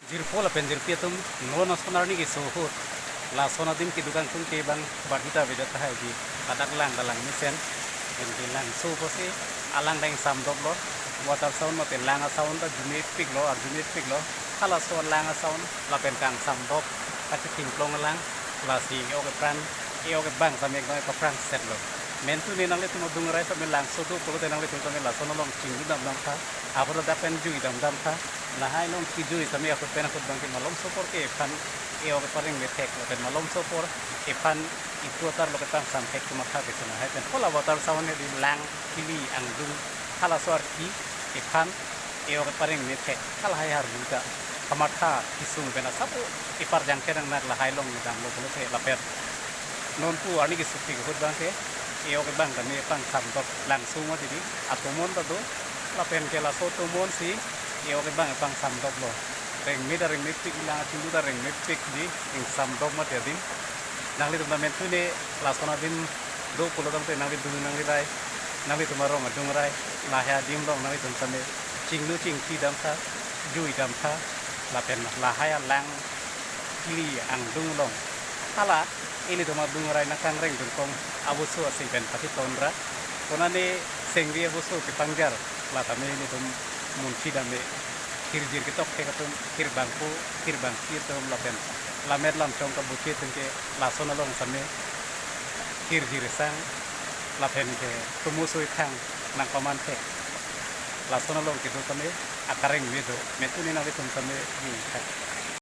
Jirpo la pen jirpi tum no na sonar ni ki sohut la sona dim ki dukan tum ke bang badita beda ta gi kadak lang dalang misen en ki lang so po se alang dang sam dok lo water sound ma pen lang a sound ta jumi pik lo ar jumi pik lo kala so lang a sound la pen kang sam dok ka ti ting plong lang la si o ke pran o ke bang sa mek no ka pran set lo men tu ne nang le tu mo dung rai sa men lang so tu ko te nang le tu ta me la sono long ting dam dam tha apro da pen ju dam dam tha la hai long ki ju sa me aku pen aku bang ki malom so por ke pan o ke paring me tek lo pen malom so por e pan itu tar lo ke tang sam tek tu ma tha ke na hai pen pola water sound ne di lang kili ang dung kala so ar ki e pan o ke paring me tek kala hai har buta kamatha kisung bena sapu ipar jang ke nang la hai long dang lo ko se la per non pu ani ki supi ko bang ke ke bang kan me pang sam dok langsung ma di atomon ta do la pen ke la so to mon si ke bang pang sam dok lo reng mi da reng mi pik la tindu da reng mi pik di ing sam dok ma te din nang li tum tu ne la sona din do ko lo dang te nang li dung nang li rai nang li tumaro ma dung rai la ha dim long nang li tum tame ching nu ching ti dam tha jui dam tha la pen la ha ya lang kili ang dung long kala ini tuma dung rai na kang reng dung kong abusu asing pen pati tonra konane sengri abusu ki pangjar la tame ini tum munci dame kirjir kitok ke katum kir bangku kir bang kir tum la pen la mer lam chong ka buki tum ke la sona long same kirjir sang la pen ke tumusu thang nang paman tek la sona long ki do tame akareng medo metuni na tum tame ni